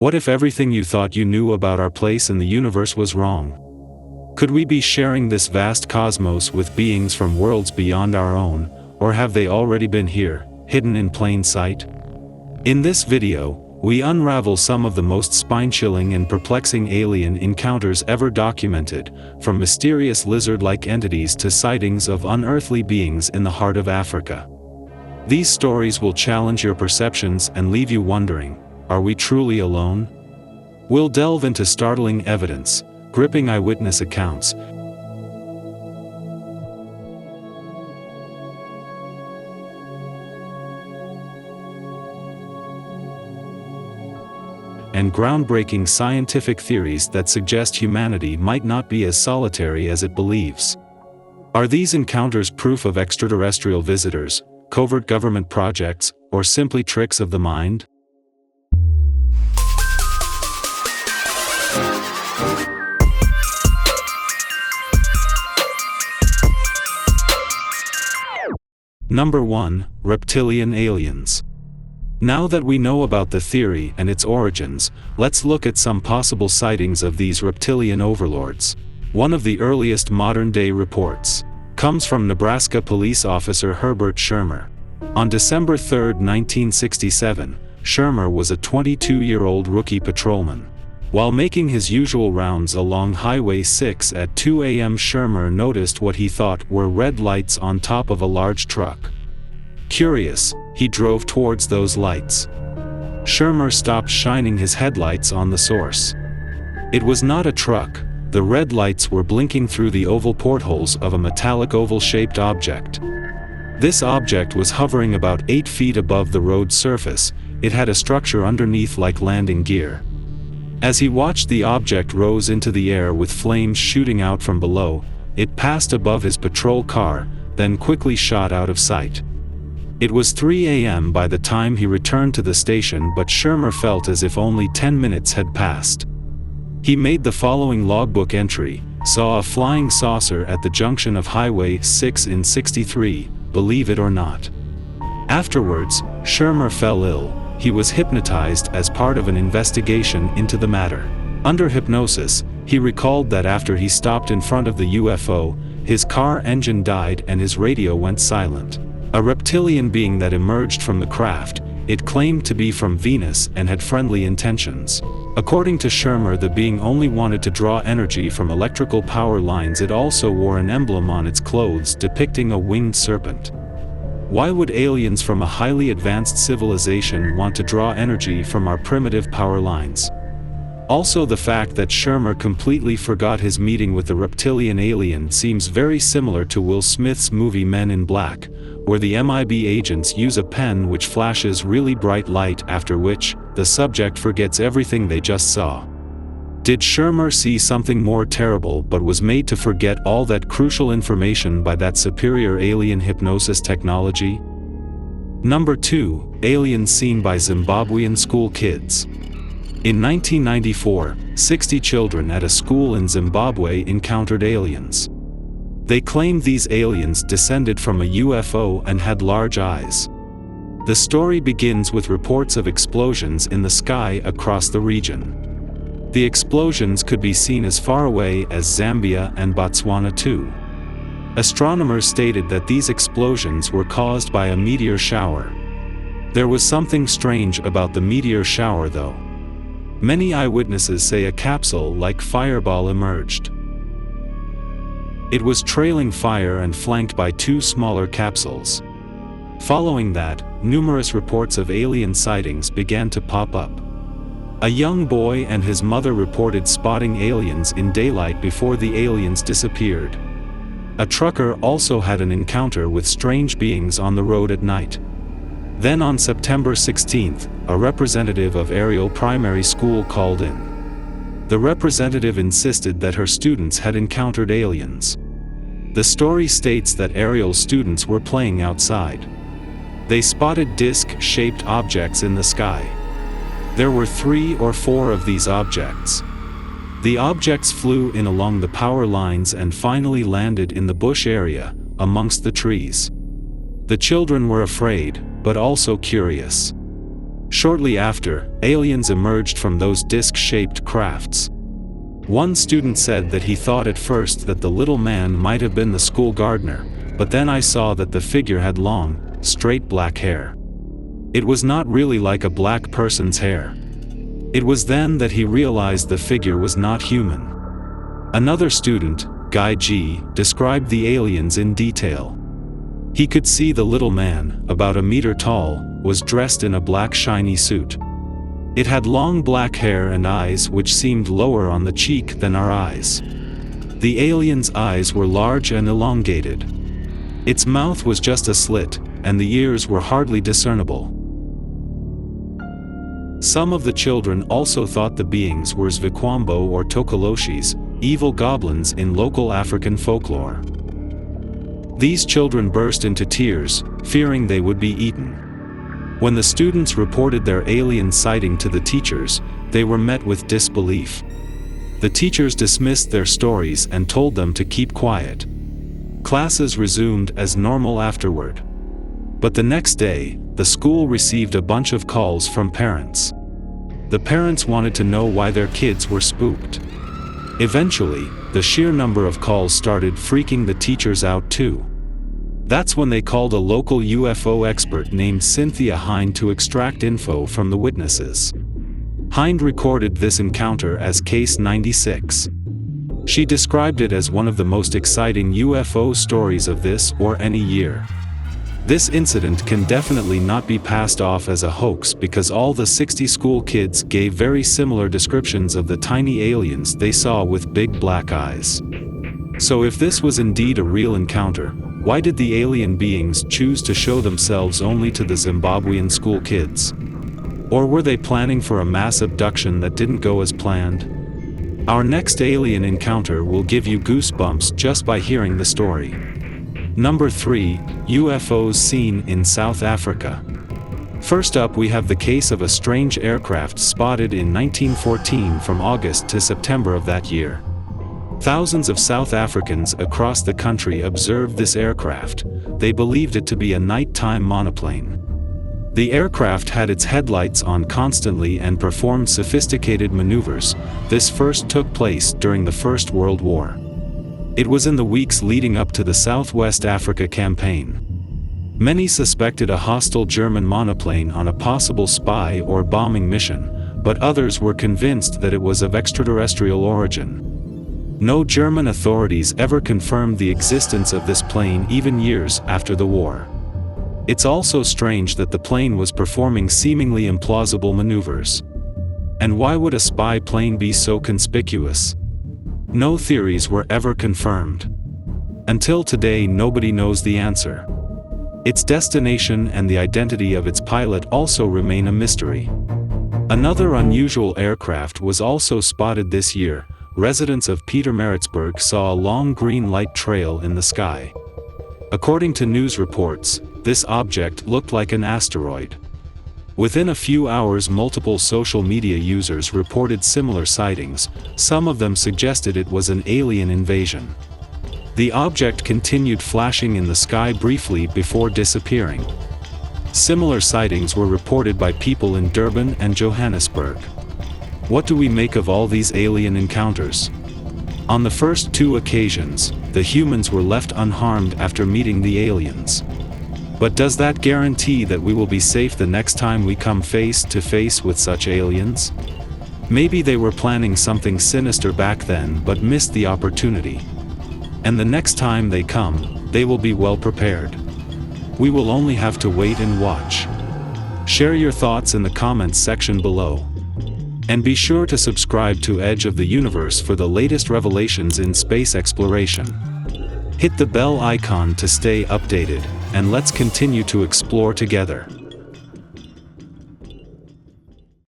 What if everything you thought you knew about our place in the universe was wrong? Could we be sharing this vast cosmos with beings from worlds beyond our own, or have they already been here, hidden in plain sight? In this video, we unravel some of the most spine-chilling and perplexing alien encounters ever documented, from mysterious lizard-like entities to sightings of unearthly beings in the heart of Africa. These stories will challenge your perceptions and leave you wondering, are we truly alone? We'll delve into startling evidence, gripping eyewitness accounts, and groundbreaking scientific theories that suggest humanity might not be as solitary as it believes. Are these encounters proof of extraterrestrial visitors, covert government projects, or simply tricks of the mind? Number 1. Reptilian aliens. Now that we know about the theory and its origins, let's look at some possible sightings of these reptilian overlords. One of the earliest modern-day reports comes from Nebraska police officer Herbert Schirmer. On December 3, 1967, Schirmer was a 22-year-old rookie patrolman. While making his usual rounds along Highway 6 at 2 a.m., Schirmer noticed what he thought were red lights on top of a large truck. Curious, he drove towards those lights. Schirmer stopped shining his headlights on the source. It was not a truck. The red lights were blinking through the oval portholes of a metallic oval-shaped object. This object was hovering about 8 feet above the road surface. It had a structure underneath like landing gear. As he watched, the object rose into the air with flames shooting out from below. It passed above his patrol car, then quickly shot out of sight. It was 3 a.m. by the time he returned to the station, but Schirmer felt as if only 10 minutes had passed. He made the following logbook entry: saw a flying saucer at the junction of Highway 6 in 63, believe it or not. Afterwards, Schirmer fell ill. He was hypnotized as part of an investigation into the matter. Under hypnosis, he recalled that after he stopped in front of the UFO, his car engine died and his radio went silent. A reptilian being that emerged from the craft, it claimed to be from Venus and had friendly intentions. According to Schirmer, the being only wanted to draw energy from electrical power lines. It also wore an emblem on its clothes depicting a winged serpent. Why would aliens from a highly advanced civilization want to draw energy from our primitive power lines? Also, the fact that Schirmer completely forgot his meeting with the reptilian alien seems very similar to Will Smith's movie Men in Black, where the MIB agents use a pen which flashes really bright light, after which, the subject forgets everything they just saw. Did Schirmer see something more terrible but was made to forget all that crucial information by that superior alien hypnosis technology? Number 2. Aliens seen by Zimbabwean school kids. In 1994, 60 children at a school in Zimbabwe encountered aliens. They claimed these aliens descended from a UFO and had large eyes. The story begins with reports of explosions in the sky across the region. The explosions could be seen as far away as Zambia and Botswana too. Astronomers stated that these explosions were caused by a meteor shower. There was something strange about the meteor shower though. Many eyewitnesses say a capsule-like fireball emerged. It was trailing fire and flanked by 2 smaller capsules. Following that, numerous reports of alien sightings began to pop up. A young boy and his mother reported spotting aliens in daylight before the aliens disappeared. A trucker also had an encounter with strange beings on the road at night. Then on September 16th, a representative of Ariel Primary School called in. The representative insisted that her students had encountered aliens. The story states that Ariel students were playing outside. They spotted disc-shaped objects in the sky. There were 3 or 4 of these objects. The objects flew in along the power lines and finally landed in the bush area, amongst the trees. The children were afraid, but also curious. Shortly after, aliens emerged from those disc-shaped crafts. One student said that he thought at first that the little man might have been the school gardener, but then I saw that the figure had long, straight black hair. It was not really like a black person's hair. It was then that he realized the figure was not human. Another student, Guy G, described the aliens in detail. He could see the little man, about a meter tall, was dressed in a black shiny suit. It had long black hair and eyes which seemed lower on the cheek than our eyes. The alien's eyes were large and elongated. Its mouth was just a slit, and the ears were hardly discernible. Some of the children also thought the beings were Zvikwambo or Tokoloshis, evil goblins in local African folklore. These children burst into tears, fearing they would be eaten. When the students reported their alien sighting to the teachers, they were met with disbelief. The teachers dismissed their stories and told them to keep quiet. Classes resumed as normal afterward. But the next day, the school received a bunch of calls from parents. The parents wanted to know why their kids were spooked. Eventually, the sheer number of calls started freaking the teachers out too. That's when they called a local UFO expert named Cynthia Hind to extract info from the witnesses. Hind recorded this encounter as Case 96. She described it as one of the most exciting UFO stories of this or any year. This incident can definitely not be passed off as a hoax because all the 60 school kids gave very similar descriptions of the tiny aliens they saw with big black eyes. So if this was indeed a real encounter, why did the alien beings choose to show themselves only to the Zimbabwean school kids? Or were they planning for a mass abduction that didn't go as planned? Our next alien encounter will give you goosebumps just by hearing the story. Number 3, UFOs seen in South Africa. First up we have the case of a strange aircraft spotted in 1914 from August to September of that year. Thousands of South Africans across the country observed this aircraft. They believed it to be a nighttime monoplane. The aircraft had its headlights on constantly and performed sophisticated maneuvers. This first took place during the First World War. It was in the weeks leading up to the Southwest Africa campaign. Many suspected a hostile German monoplane on a possible spy or bombing mission, but others were convinced that it was of extraterrestrial origin. No German authorities ever confirmed the existence of this plane even years after the war. It's also strange that the plane was performing seemingly implausible maneuvers. And why would a spy plane be so conspicuous? No theories were ever confirmed. Until today, nobody knows the answer. Its destination and the identity of its pilot also remain a mystery. Another unusual aircraft was also spotted this year. Residents of Pietermaritzburg saw a long green light trail in the sky. According to news reports, this object looked like an asteroid. Within a few hours, multiple social media users reported similar sightings. Some of them suggested it was an alien invasion. The object continued flashing in the sky briefly before disappearing. Similar sightings were reported by people in Durban and Johannesburg. What do we make of all these alien encounters? On the first 2 occasions, the humans were left unharmed after meeting the aliens. But does that guarantee that we will be safe the next time we come face to face with such aliens? Maybe they were planning something sinister back then but missed the opportunity. And the next time they come, they will be well prepared. We will only have to wait and watch. Share your thoughts in the comments section below. And be sure to subscribe to Edge of the Universe for the latest revelations in space exploration. Hit the bell icon to stay updated, and let's continue to explore together.